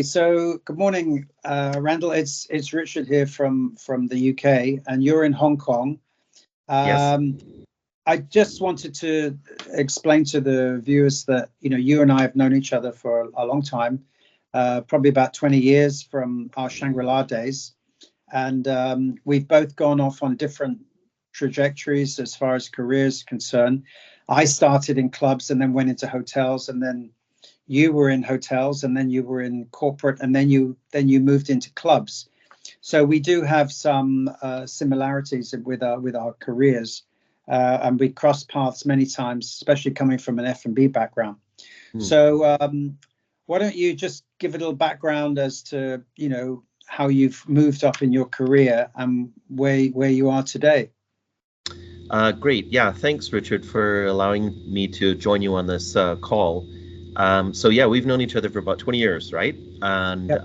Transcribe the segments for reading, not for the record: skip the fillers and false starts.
So, good morning, Randall. It's Richard here from the UK, and you're in Hong Kong. Yes. I just wanted to explain to the viewers that you and I have known each other for a long time, probably about 20 years from our Shangri-La days, and we've both gone off on different trajectories as far as careers concerned. I started in clubs and then went into hotels, and then you were in hotels, and then you were in corporate, and then you moved into clubs. So we do have some similarities with our careers, and we crossed paths many times, especially coming from an F&B background. So why don't you just give a little background as to how you've moved up in your career and where you are today? Great. Yeah, thanks, Richard, for allowing me to join you on this call. So yeah, we've known each other for about 20 years, right? And Yep.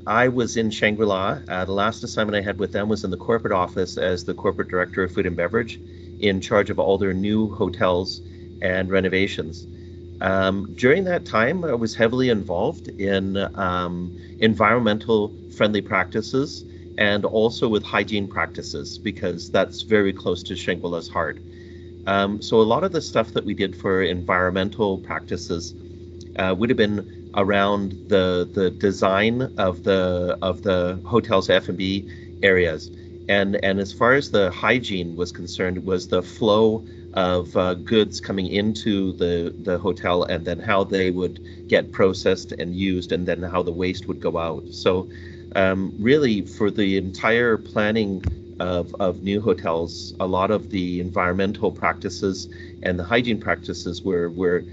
I was in Shangri-La. The last assignment I had with them was in the corporate office as the corporate director of food and beverage, in charge of all their new hotels and renovations. During that time, I was heavily involved in environmental friendly practices and also with hygiene practices, because that's very close to Shangri-La's heart. So a lot of the stuff that we did for environmental practices would have been around the design of the hotel's F&B areas, and as far as the hygiene was concerned, was the flow of goods coming into the hotel, and then how they would get processed and used, and then how the waste would go out. So really, for the entire planning of new hotels, a lot of the environmental practices and the hygiene practices were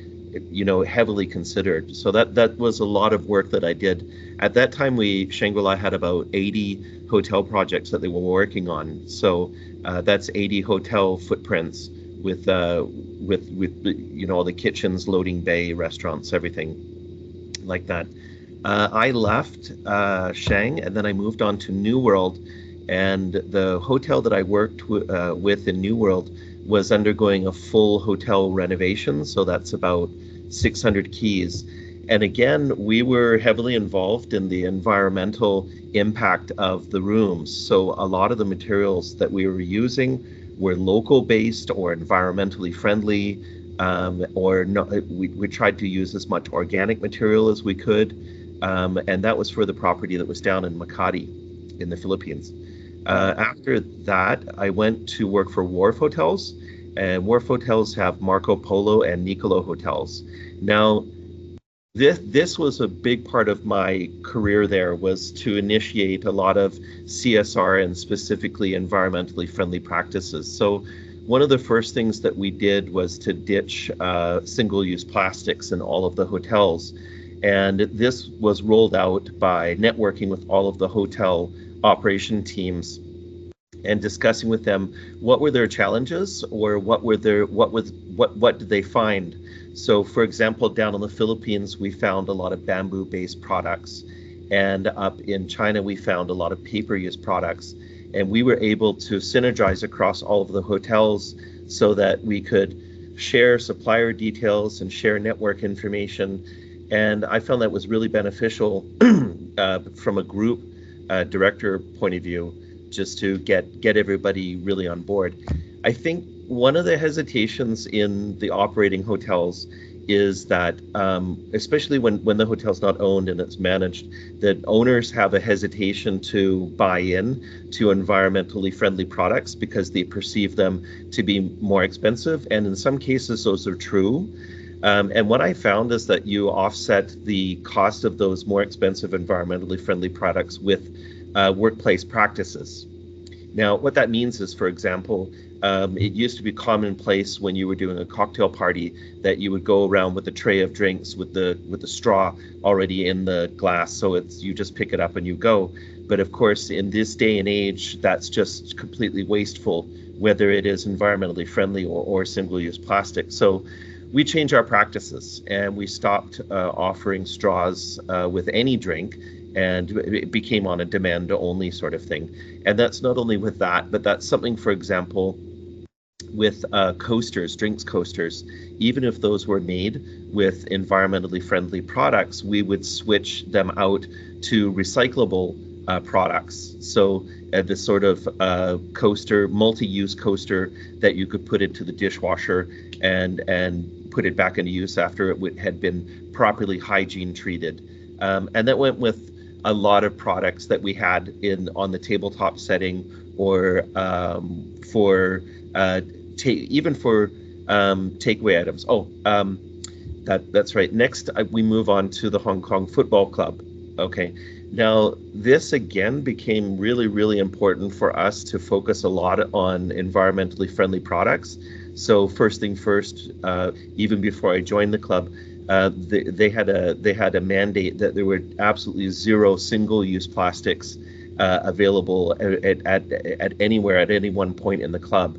heavily considered. So that was a lot of work that I did. At that time, Shangri-La had about 80 hotel projects that they were working on. So that's 80 hotel footprints with the kitchens, loading bay, restaurants, everything like that. I left Shang, and then I moved on to New World, and the hotel that I worked with in New World was undergoing a full hotel renovation, so that's about 600 keys. And again, we were heavily involved in the environmental impact of the rooms. So a lot of the materials that we were using were local based or environmentally friendly, or not, we tried to use as much organic material as we could. And that was for the property that was down in Makati in the Philippines. After that, I went to work for Wharf Hotels, and Wharf Hotels have Marco Polo and Nicolo hotels. Now, this was a big part of my career there, was to initiate a lot of CSR and specifically environmentally friendly practices. So one of the first things that we did was to ditch single-use plastics in all of the hotels. And this was rolled out by networking with all of the hotel operation teams and discussing with them what were their challenges, or what did they find. So for example, down in the Philippines, we found a lot of bamboo based products, and up in China we found a lot of paper use products, and we were able to synergize across all of the hotels so that we could share supplier details and share network information. And I found that was really beneficial from a group director point of view, just to get everybody really on board. I think one of the hesitations in the operating hotels is that, especially when the hotel's not owned and it's managed, that owners have a hesitation to buy in to environmentally friendly products because they perceive them to be more expensive. And in some cases, those are true. And what I found is that you offset the cost of those more expensive environmentally friendly products with workplace practices. Now, what that means is, for example, it used to be commonplace when you were doing a cocktail party that you would go around with a tray of drinks with the straw already in the glass, so you just pick it up and you go. But of course, in this day and age, that's just completely wasteful, whether it is environmentally friendly or single-use plastic. So we changed our practices, and we stopped offering straws with any drink, and it became on a demand only sort of thing. And that's not only with that, but that's something, for example, with coasters, drinks coasters. Even if those were made with environmentally friendly products, we would switch them out to recyclable products. So this sort of coaster, multi-use coaster that you could put into the dishwasher and put it back into use after it had been properly hygiene treated. And that went with a lot of products that we had on the tabletop setting, or for even for takeaway items. That's right. Next, we move on to the Hong Kong Football Club. Okay. Now, this again became really, really important for us to focus a lot on environmentally friendly products. So first thing first, even before I joined the club, they had a mandate that there were absolutely zero single-use plastics available at anywhere at any one point in the club.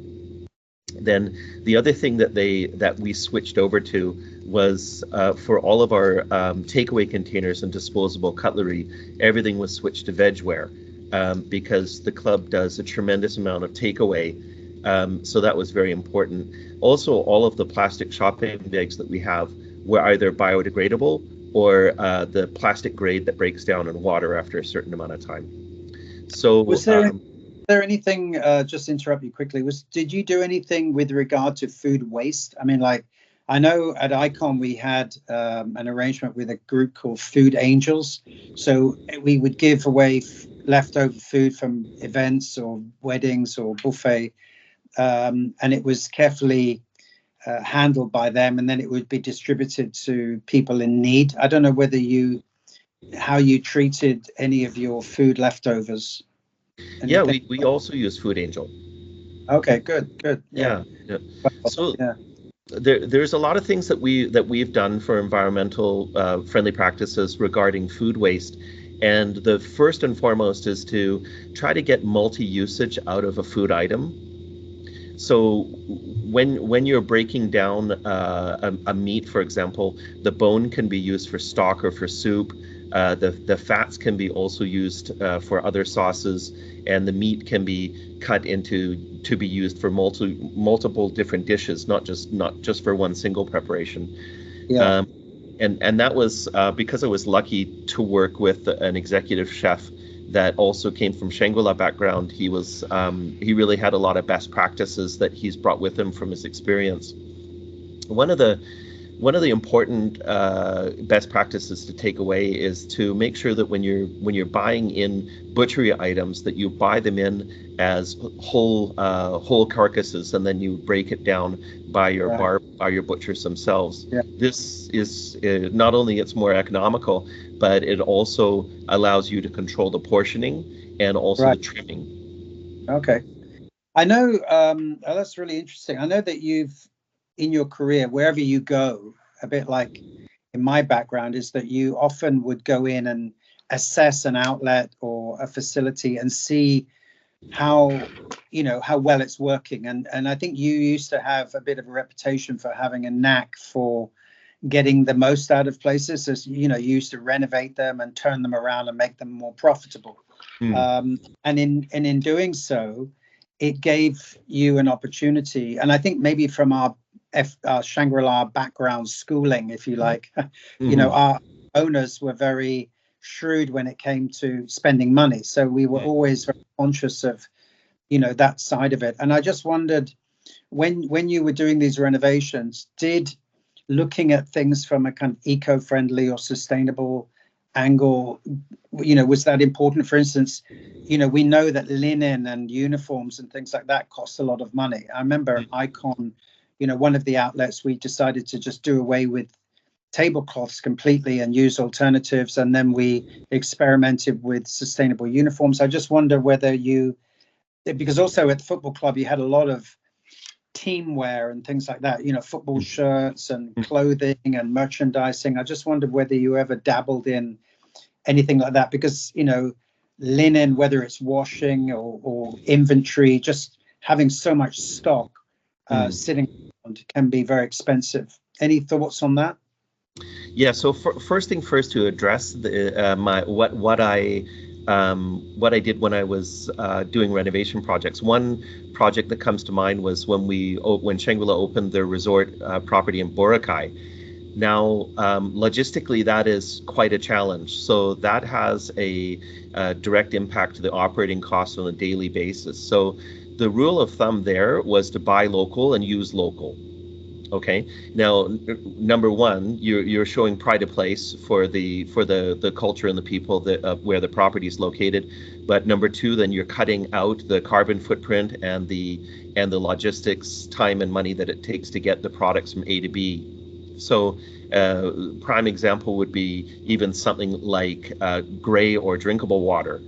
Then the other thing that we switched over to was for all of our takeaway containers and disposable cutlery, everything was switched to vegware, because the club does a tremendous amount of takeaway. So that was very important. Also, all of the plastic shopping bags that we have were either biodegradable or the plastic grade that breaks down in water after a certain amount of time. So was there anything, just interrupt you quickly, did you do anything with regard to food waste? I mean, like, I know at Icon we had an arrangement with a group called Food Angels. So we would give away leftover food from events or weddings or buffet, and it was carefully handled by them, and then it would be distributed to people in need. I don't know how you treated any of your food leftovers. Yeah, we also use Food Angel. Okay, good. Yeah. So yeah. there's a lot of things that we've done for environmental friendly practices regarding food waste. And the first and foremost is to try to get multi-usage out of a food item. So when you're breaking down a meat, for example, the bone can be used for stock or for soup. The fats can be also used for other sauces, and the meat can be cut to be used for multiple different dishes, not just for one single preparation. Yeah. And that was because I was lucky to work with an executive chef that also came from Shangri-La background. He really had a lot of best practices that he's brought with him from his experience. One of the important best practices to take away is to make sure that when you're buying in butchery items, that you buy them in as whole carcasses, and then you break it down by your butchers themselves. Yeah. This is not only it's more economical, but it also allows you to control the portioning and also the trimming. Okay. I know, that's really interesting. I know that in your career, wherever you go, a bit like in my background, is that you often would go in and assess an outlet or a facility and see how well it's working. And I think you used to have a bit of a reputation for having a knack for getting the most out of places, as you used to renovate them and turn them around and make them more profitable. And in doing so, it gave you an opportunity. And I think maybe from our Shangri-La background schooling, if you like, our owners were very shrewd when it came to spending money. So we were always very conscious of, that side of it. And I just wondered, when you were doing these renovations, did looking at things from a kind of eco-friendly or sustainable angle, was that important? For instance, we know that linen and uniforms and things like that cost a lot of money. I remember Icon, one of the outlets, we decided to just do away with tablecloths completely and use alternatives, and then we experimented with sustainable uniforms. I just wonder whether because also at the football club you had a lot of team wear and things like that, football shirts and clothing and merchandising. I just wondered whether you ever dabbled in anything like that, because linen, whether it's washing or inventory, just having so much stock sitting around can be very expensive. Any thoughts on that? Yeah. So first thing first, to address what I what I did when I was doing renovation projects. One project that comes to mind was when Shangri-La opened their resort property in Boracay. Now, logistically, that is quite a challenge. So that has a direct impact to the operating costs on a daily basis. So the rule of thumb there was to buy local and use local. Okay. Now, number one, you're showing pride of place for the culture and the people that where the property is located. But number two, then you're cutting out the carbon footprint and the logistics, time and money that it takes to get the products from A to B. So, prime example would be even something like gray or drinkable water.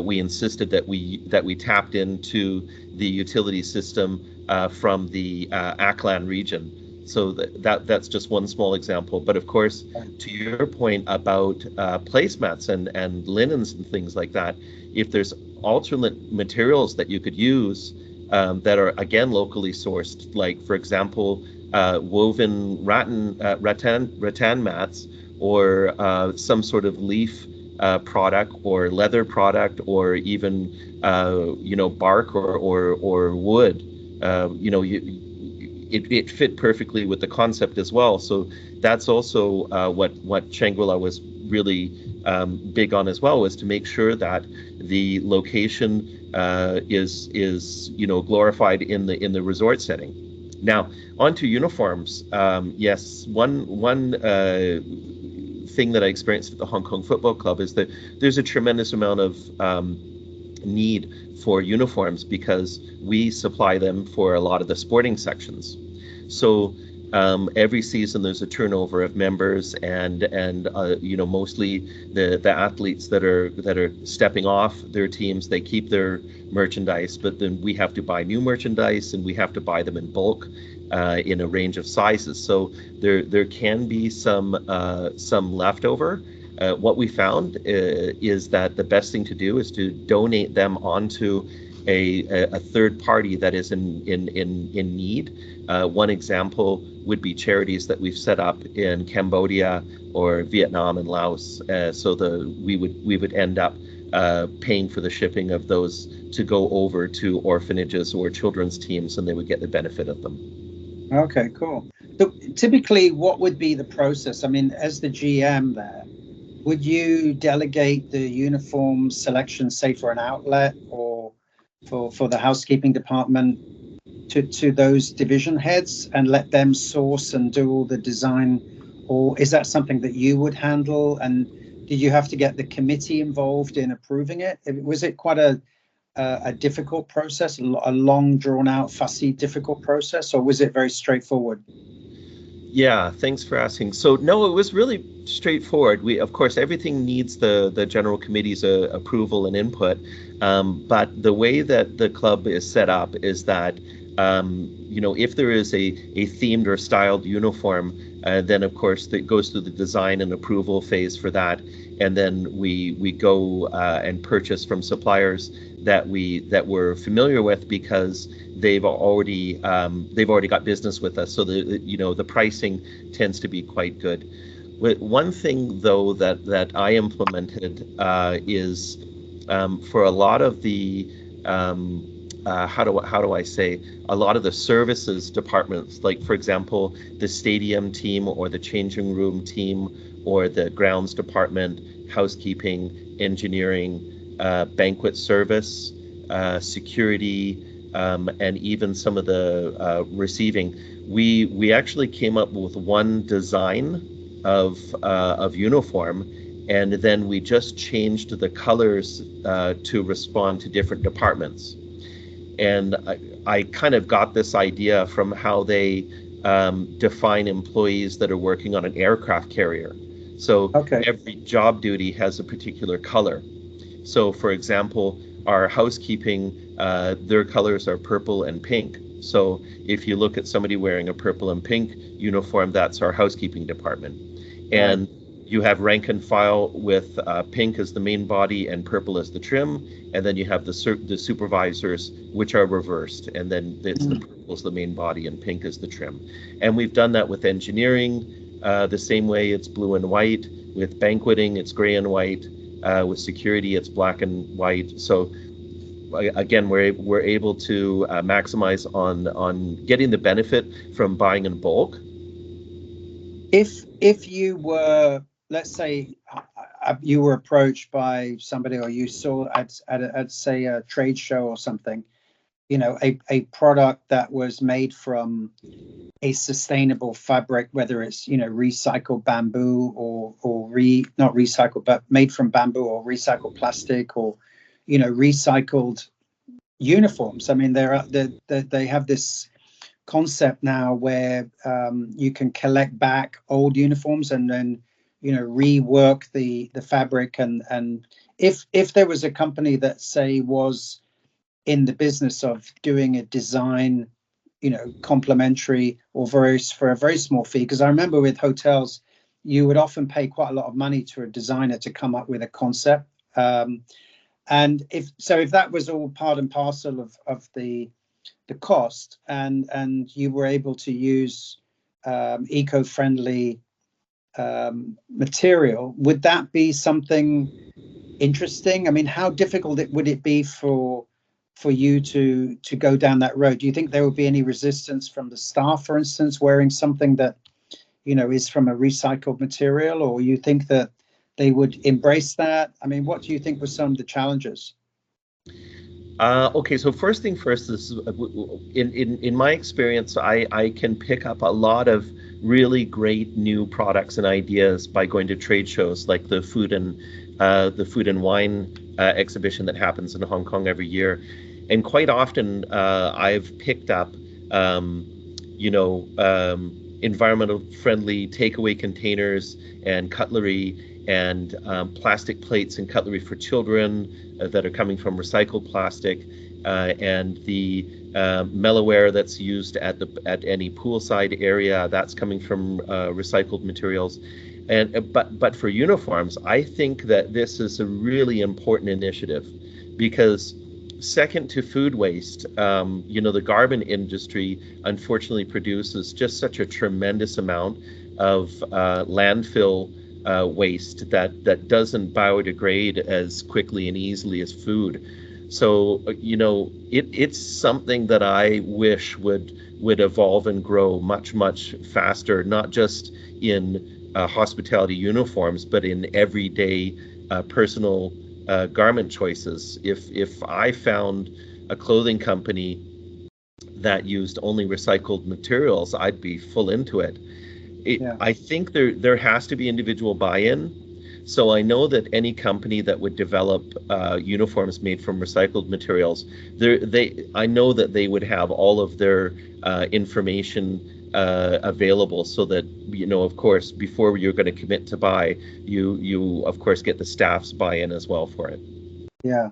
We insisted that we tapped into the utility system from the Aklan region. So that's just one small example. But of course, to your point about placemats and linens and things like that, if there's alternate materials that you could use that are again locally sourced, like for example, woven rattan mats or some sort of leaf product or leather product or even bark or wood, it fit perfectly with the concept as well. So that's also what Shangri-La was really big on as well, was to make sure that the location is glorified in the resort setting. Now, onto uniforms. Yes, one thing that I experienced at the Hong Kong Football Club is that there's a tremendous amount of need for uniforms because we supply them for a lot of the sporting sections. So every season there's a turnover of members, and mostly the athletes that are stepping off their teams, they keep their merchandise, but then we have to buy new merchandise and we have to buy them in bulk in a range of sizes. So there can be some leftover. What we found is that the best thing to do is to donate them onto a third party that is in need. One example would be charities that we've set up in Cambodia or Vietnam and Laos. So we would end up paying for the shipping of those to go over to orphanages or children's teams, and they would get the benefit of them. Okay, cool. So typically, what would be the process? I mean, as the GM there, would you delegate the uniform selection, say, for an outlet or for the housekeeping department to those division heads and let them source and do all the design? Or is that something that you would handle? And did you have to get the committee involved in approving it? Was it quite a difficult process, a long, drawn-out, fussy, difficult process, or was it very straightforward? Yeah, thanks for asking. So no, it was really straightforward. Of course, everything needs the general committee's approval and input. But the way that the club is set up is that if there is a themed or styled uniform, then of course it goes through the design and approval phase for that, and then we go and purchase from suppliers that we're familiar with because they've already got business with us. So the pricing tends to be quite good. One thing though that I implemented is for a lot of the how do I say, a lot of the services departments, like for example the stadium team or the changing room team or the grounds department, housekeeping, engineering, banquet service, security, and even some of the receiving, we actually came up with one design of uniform, and then we just changed the colors to respond to different departments. And I kind of got this idea from how they define employees that are working on an aircraft carrier. So every job duty has a particular color. So for example, our housekeeping, their colors are purple and pink. So if you look at somebody wearing a purple and pink uniform, that's our housekeeping department. And you have rank and file with pink as the main body and purple as the trim, and then you have the supervisors, which are reversed, and then it's the purple is the main body and pink is the trim. And we've done that with engineering the same way. It's blue and white. With banqueting, it's gray and white. with security. It's black and white. So again, we're able to maximize on getting the benefit from buying in bulk. If you were, let's say, you were approached by somebody, or you saw at say a trade show or something, a product that was made from a sustainable fabric, whether it's recycled bamboo or not recycled, but made from bamboo or recycled plastic or recycled uniforms. I mean, they have this concept now where you can collect back old uniforms and then rework the fabric, and if there was a company that say was in the business of doing a design complimentary or for a very small fee, because I remember with hotels you would often pay quite a lot of money to a designer to come up with a concept, and if that was all part and parcel of the cost, and you were able to use eco-friendly material, would that be something interesting? I mean, how difficult would it be for you to go down that road? Do you think there would be any resistance from the staff, for instance, wearing something that is from a recycled material, or you think that they would embrace that? I mean, what do you think were some of the challenges? Okay, so first thing first is in my experience, I can pick up a lot of really great new products and ideas by going to trade shows like the food and wine exhibition that happens in Hong Kong every year, and quite often I've picked up environmental friendly takeaway containers and cutlery and plastic plates and cutlery for children that are coming from recycled plastic, and the mellowware that's used at any poolside area, that's coming from recycled materials. And but for uniforms, I think that this is a really important initiative, because second to food waste, the garment industry unfortunately produces just such a tremendous amount of landfill waste that doesn't biodegrade as quickly and easily as food. So it's something that I wish would evolve and grow much faster, not just in hospitality uniforms, but in everyday personal garment choices. If I found a clothing company that used only recycled materials, I'd be full into it. Yeah. I think there has to be individual buy-in. So I know that any company that would develop uniforms made from recycled materials, I know that they would have all of their information available, so that of course, before you're going to commit to buy, you of course get the staff's buy-in as well for it. Yeah,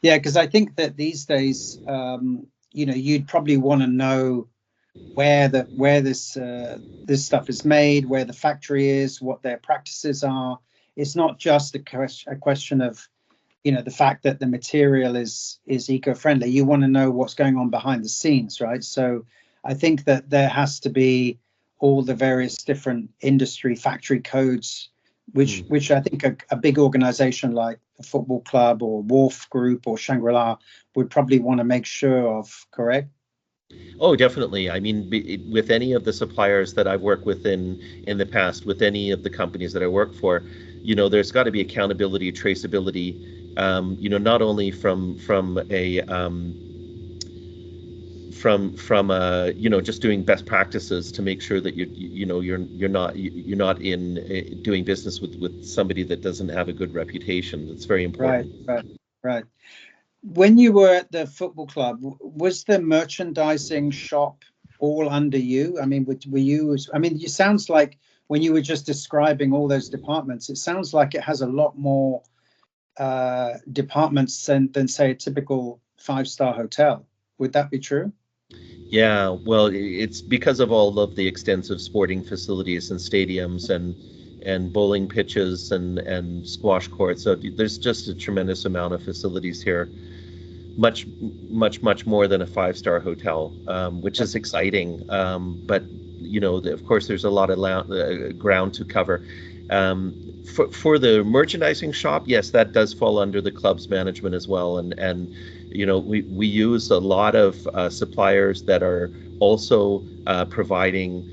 because I think that these days, you'd probably want to know where this stuff is made, where the factory is, what their practices are. It's not just a question of the fact that the material is eco-friendly. You want to know what's going on behind the scenes, right? So I think that there has to be all the various different industry factory codes, which I think a big organization like a football club or Wharf Group or Shangri-La would probably want to make sure of, correct? Oh, definitely. I mean, with any of the suppliers that I've worked with in the past, with any of the companies that I work for, there's got to be accountability, traceability. Not only from a just doing best practices to make sure that you're not in doing business with somebody that doesn't have a good reputation. That's very important. Right. When you were at the football club, was the merchandising shop all under you? I mean, were you? I mean, it sounds like when you were just describing all those departments, it sounds like it has a lot more departments than say a typical 5-star hotel. Would that be true? Yeah, well, it's because of all of the extensive sporting facilities and stadiums and bowling pitches and squash courts. So there's just a tremendous amount of facilities here. Much more than a 5-star hotel, which is exciting. But of course, there's a lot of ground to cover. for the merchandising shop, yes, that does fall under the club's management as well. And we use a lot of suppliers that are also providing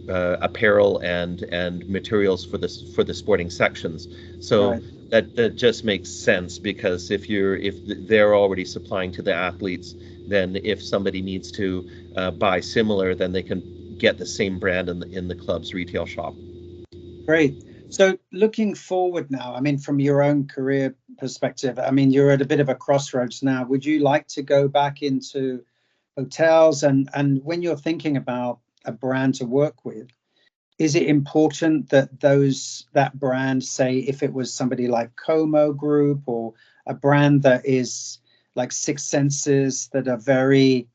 apparel and materials for the sporting sections. So Right. that just makes sense, because if they're already supplying to the athletes, then if somebody needs to buy similar, then they can get the same brand in the club's retail shop. Great. So looking forward now, I mean, from your own career perspective, I mean, you're at a bit of a crossroads now. Would you like to go back into hotels? And when you're thinking about a brand to work with, is it important that that brand, say, if it was somebody like Como Group, or a brand that is like Six Senses, that are very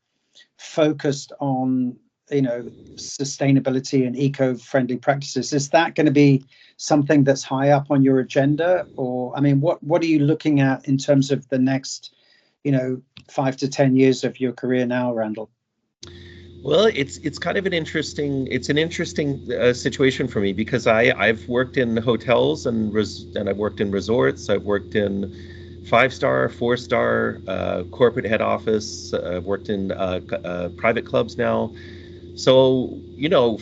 focused on, sustainability and eco-friendly practices, is that going to be something that's high up on your agenda? Or, I mean, what are you looking at in terms of the next, 5 to 10 years of your career now, Randal? Well, it's kind of an interesting situation for me, because I've worked in hotels and I've worked in resorts. I've worked in 5-star, 4-star, corporate head office. I've worked in private clubs now. So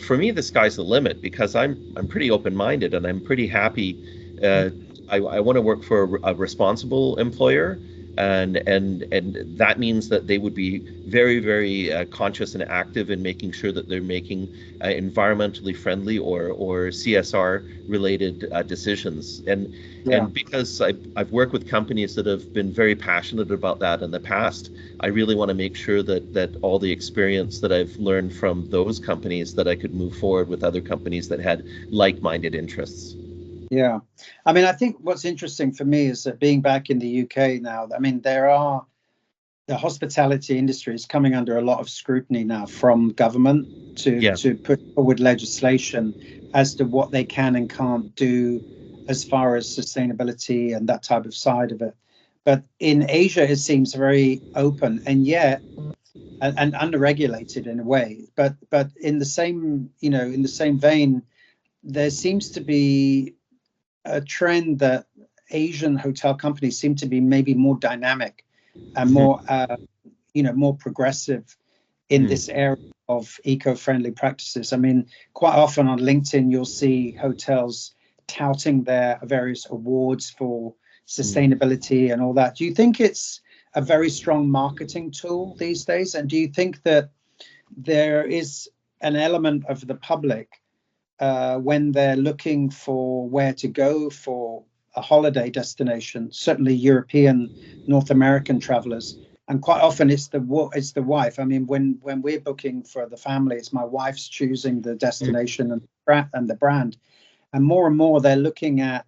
for me, the sky's the limit, because I'm pretty open-minded, and I'm pretty happy. I want to work for a responsible employer, and that means that they would be very, very conscious and active in making sure that they're making environmentally friendly or CSR related decisions. Yeah. And because I've worked with companies that have been very passionate about that in the past, I really want to make sure that all the experience that I've learned from those companies, that I could move forward with other companies that had like-minded interests. Yeah. I mean, I think what's interesting for me is that being back in the UK now, I mean, the hospitality industry is coming under a lot of scrutiny now from government Yeah. to put forward legislation as to what they can and can't do as far as sustainability and that type of side of it. But in Asia, it seems very open, and yet and underregulated in a way. But in the same, in the same vein, there seems to be a trend that Asian hotel companies seem to be maybe more dynamic and more, more progressive in Mm. this area of eco-friendly practices. I mean, quite often on LinkedIn, you'll see hotels touting their various awards for Mm. sustainability and all that. Do you think it's a very strong marketing tool these days? And do you think that there is an element of the public when they're looking for where to go for a holiday destination, certainly European, North American travelers, and quite often it's the wife. I mean, when we're booking for the family, it's my wife's choosing the Mm. destination and the brand, and more they're looking at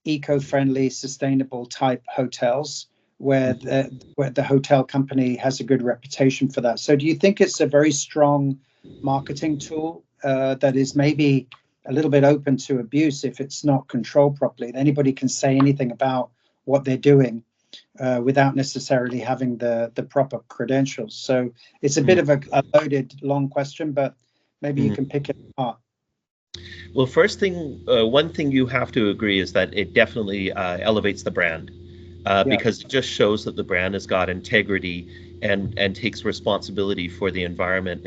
eco-friendly, sustainable type hotels where the hotel company has a good reputation for that. So, do you think it's a very strong marketing tool that is maybe a little bit open to abuse if it's not controlled properly? Anybody can say anything about what they're doing without necessarily having the proper credentials. So it's a bit of a loaded, long question, but maybe you Mm. can pick it apart. Well, one thing you have to agree is that it definitely elevates the brand, Yeah, because it just shows that the brand has got integrity and takes responsibility for the environment.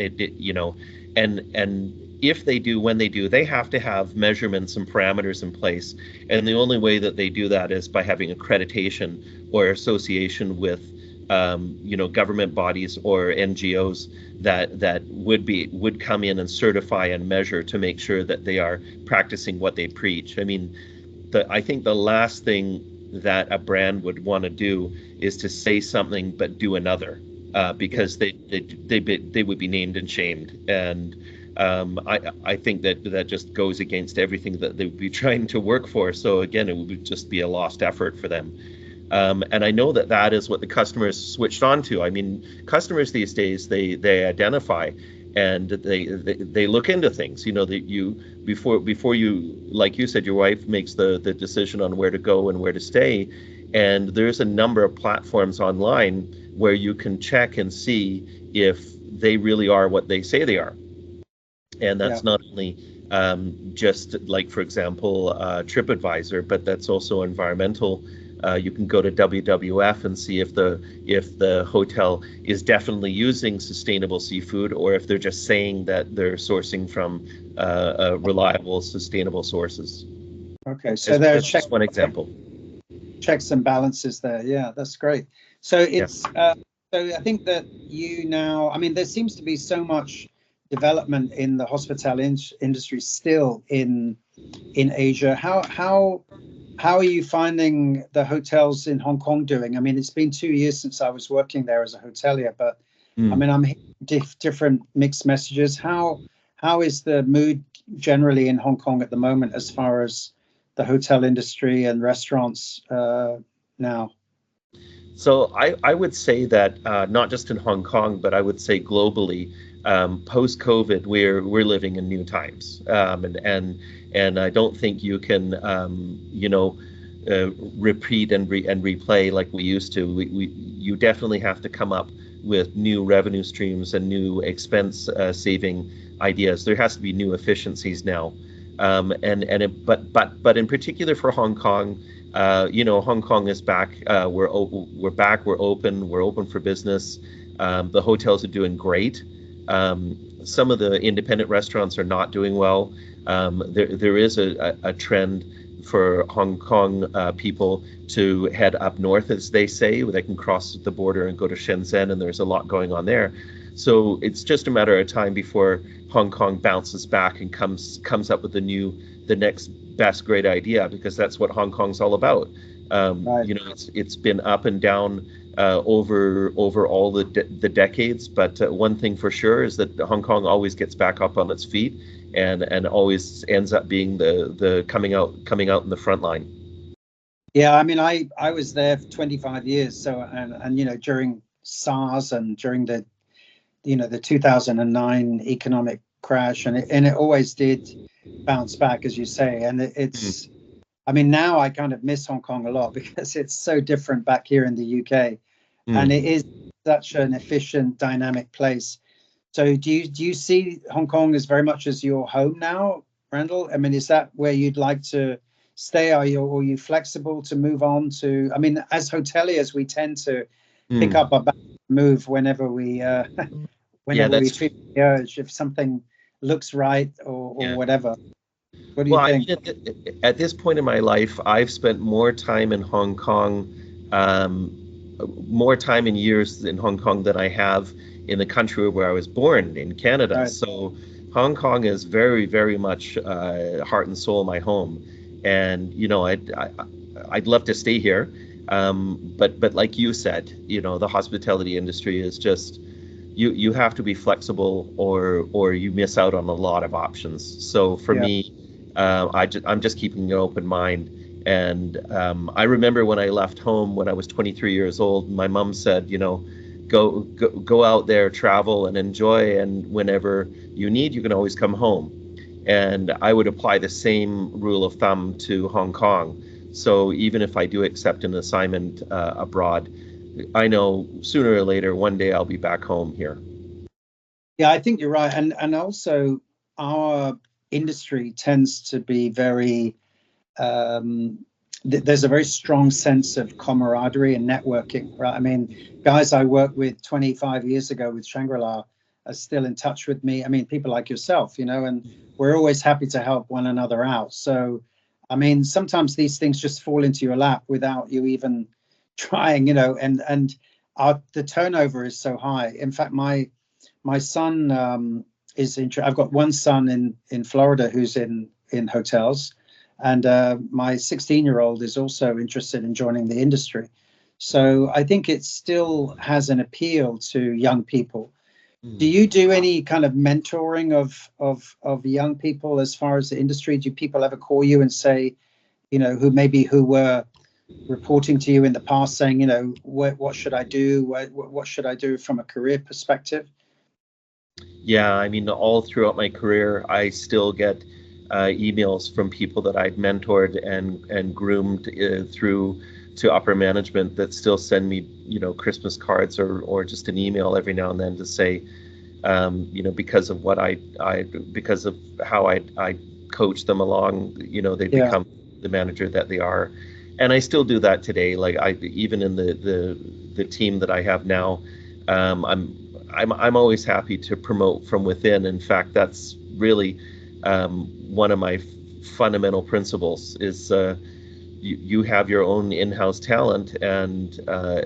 And if they do, when they do, they have to have measurements and parameters in place. And the only way that they do that is by having accreditation or association with government bodies or NGOs that would come in and certify and measure to make sure that they are practicing what they preach. I mean, I think the last thing that a brand would want to do is to say something but do another, yeah, because they would be named and shamed. And I think that just goes against everything that they would be trying to work for. So again, it would just be a lost effort for them. And I know that is what the customers switched on to. I mean, customers these days, they identify and they look into things. That before you, like you said, your wife makes the decision on where to go and where to stay. And there's a number of platforms online where you can check and see if they really are what they say they are. And yeah, that's not only just like, for example, TripAdvisor, but that's also environmental. You can go to WWF and see if the hotel is definitely using sustainable seafood, or if they're just saying that they're sourcing from reliable, sustainable sources. Okay, so there are That's just one example. checks and balances there. Yeah, that's great. So Yeah. so I think that you now, I mean, there seems to be so much development in the hospitality industry still in Asia. How are you finding the hotels in Hong Kong doing? I mean, it's been 2 years since I was working there as a hotelier, but I mean, I'm hearing different mixed messages. How is the mood generally in Hong Kong at the moment as far as the hotel industry and restaurants now? So I would say that not just in Hong Kong, but I would say globally, post-COVID, we're living in new times, and I don't think you can repeat and replay like we used to. You definitely have to come up with new revenue streams and new expense saving ideas. There has to be new efficiencies now, but in particular for Hong Kong. Hong Kong is back. We're back. We're open. We're open for business. The hotels are doing great. Some of the independent restaurants are not doing well. There is a trend for Hong Kong people to head up north, as they say. They can cross the border and go to Shenzhen, and there's a lot going on there. So it's just a matter of time before Hong Kong bounces back and comes up with the next best great idea, because that's what Hong Kong's all about. Right. It's been up and down over all the decades, but one thing for sure is that Hong Kong always gets back up on its feet and always ends up being the coming out in the front line. Yeah, I mean, I was there for 25 years, so and during SARS and during the 2009 economic crash, and it always did bounce back, as you say. And it's, I mean, now I kind of miss Hong Kong a lot because it's so different back here in the UK, and it is such an efficient, dynamic place. So do you see Hong Kong as very much as your home now, Randall? I mean, is that where you'd like to stay? Are you flexible to move on to? I mean, as hoteliers, we tend to pick up our back and move whenever we feel the urge, if something looks right or whatever. What do you think? At this point in my life, I've spent more time in Hong Kong, more time in years in Hong Kong than I have in the country where I was born, in Canada. Right. So Hong Kong is very, very much heart and soul my home, and I'd love to stay here, but like you said, the hospitality industry is just. You have to be flexible, or you miss out on a lot of options. So for me, I'm just keeping an open mind. And I remember when I left home when I was 23 years old, my mom said, go out there, travel and enjoy, and whenever you need, you can always come home. And I would apply the same rule of thumb to Hong Kong. So even if I do accept an assignment abroad, I know sooner or later, one day I'll be back home here. Yeah, I think you're right. And also our industry tends to be very, there's a very strong sense of camaraderie and networking, right? I mean, guys I worked with 25 years ago with Shangri-La are still in touch with me. I mean, people like yourself, and we're always happy to help one another out. So, I mean, sometimes these things just fall into your lap without you even trying, and the turnover is so high. In fact, my son I've got one son in Florida who's in hotels, and my 16-year-old is also interested in joining the industry. So I think it still has an appeal to young people. Do you do any kind of mentoring of young people as far as the industry? Do people ever call you and say, who were reporting to you in the past, saying, what should I do? What should I do from a career perspective? Yeah, I mean, all throughout my career, I still get emails from people that I'd mentored and groomed through to upper management that still send me, Christmas cards or just an email every now and then to say, because of what because of how I coach them along, they Yeah. become the manager that they are. And I still do that today. Like even in the team that I have now, I'm always happy to promote from within. In fact, that's really one of my fundamental principles is you have your own in-house talent, and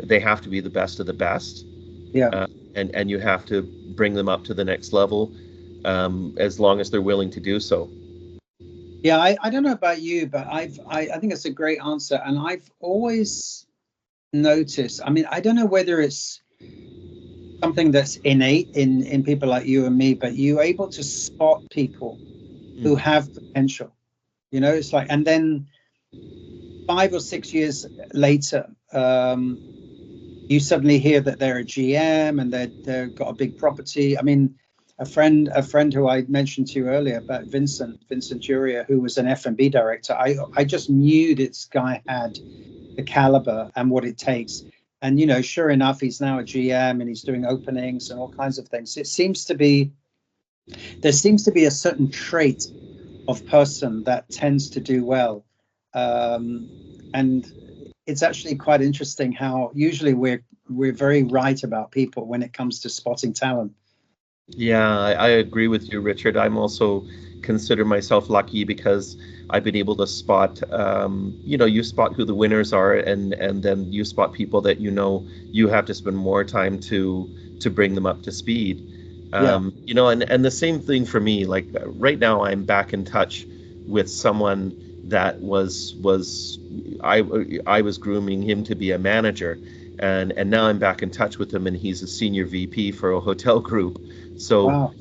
they have to be the best of the best, Yeah. and you have to bring them up to the next level, as long as they're willing to do so. Yeah, I don't know about you, but I think it's a great answer. And I've always noticed, I mean, I don't know whether it's something that's innate in people like you and me, but you're able to spot people who Mm. have potential. It's like, and then 5 or 6 years later, you suddenly hear that they're a GM and they've got a big property. I mean, a friend who I mentioned to you earlier about Vincent Juria, who was an F&B director. I just knew this guy had the caliber and what it takes. And sure enough, he's now a GM and he's doing openings and all kinds of things. There seems to be a certain trait of person that tends to do well, and it's actually quite interesting how usually we're very right about people when it comes to spotting talent. Yeah, I agree with you, Richard. I'm also consider myself lucky because I've been able to spot, you spot who the winners are, and then you spot people that you have to spend more time to bring them up to speed. Yeah, And the same thing for me. Like right now, I'm back in touch with someone that I was grooming him to be a manager, and now I'm back in touch with him, and he's a senior VP for a hotel group. So, wow.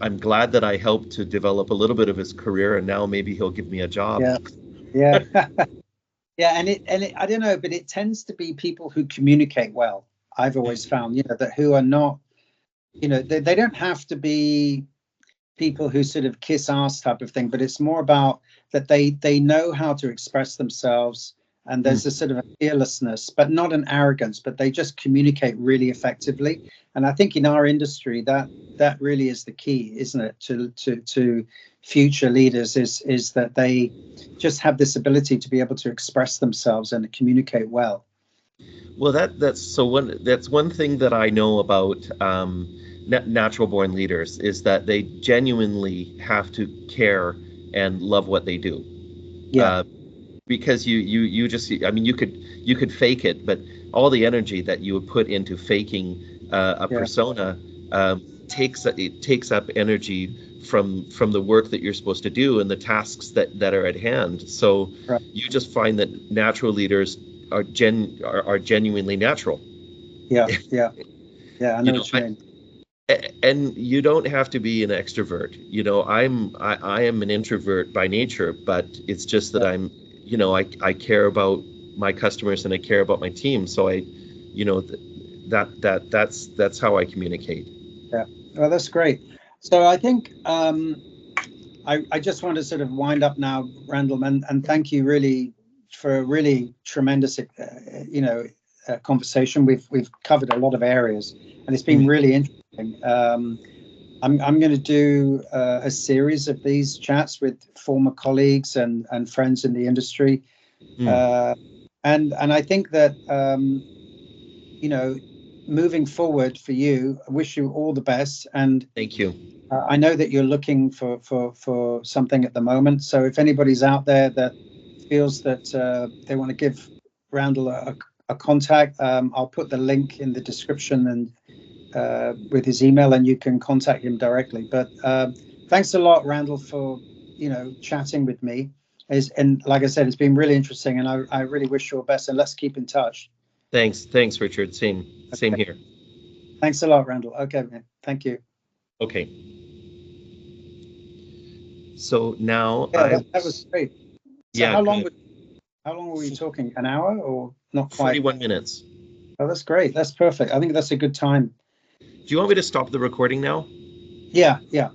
I'm glad that I helped to develop a little bit of his career, and now maybe he'll give me a job. Yeah, yeah. Yeah, and it I don't know, but it tends to be people who communicate well. I've always found, that who are not, they don't have to be people who sort of kiss ass type of thing, but it's more about that they know how to express themselves, and there's a Mm. sort of a fearlessness, but not an arrogance, but they just communicate really effectively. And I think in our industry that really is the key, isn't it, to future leaders, is that they just have this ability to be able to express themselves and communicate well. Well, that's one thing that I know about natural born leaders is that they genuinely have to care and love what they do. Yeah, Uh, because you just, I mean, you could fake it, but all the energy that you would put into faking a yeah, persona, takes up energy from the work that you're supposed to do and the tasks that are at hand. So right. you just find that natural leaders are genuinely natural. Yeah, yeah, yeah. I you know know what you I, mean. and you don't have to be an extrovert. I am an introvert by nature, but it's just that Yeah, I care about my customers and I care about my team, so that's how I communicate. yeah. Well, that's great. So I think I just want to sort of wind up now, Randall, and thank you really for a really tremendous, conversation. We've covered a lot of areas, and it's been Mm, really interesting. I'm going to do a series of these chats with former colleagues and friends in the industry, mm. uh, and I think that you know, moving forward for you, I wish you all the best. And Thank you. I know that you're looking for something at the moment. So if anybody's out there that feels that they want to give Randall a contact, I'll put the link in the description and with his email, and you can contact him directly. But thanks a lot, Randall, for chatting with me. And like I said, it's been really interesting, and I really wish you all best. And let's keep in touch. Thanks, Richard. Same Okay. here. Thanks a lot, Randall. Okay, man. Thank you. Okay, so now Yeah, that was great. So yeah, good. how long were we talking? An hour or not quite? 41 minutes. Oh, that's great. That's perfect. I think that's a good time. Do you want me to stop the recording now? Yeah, yeah.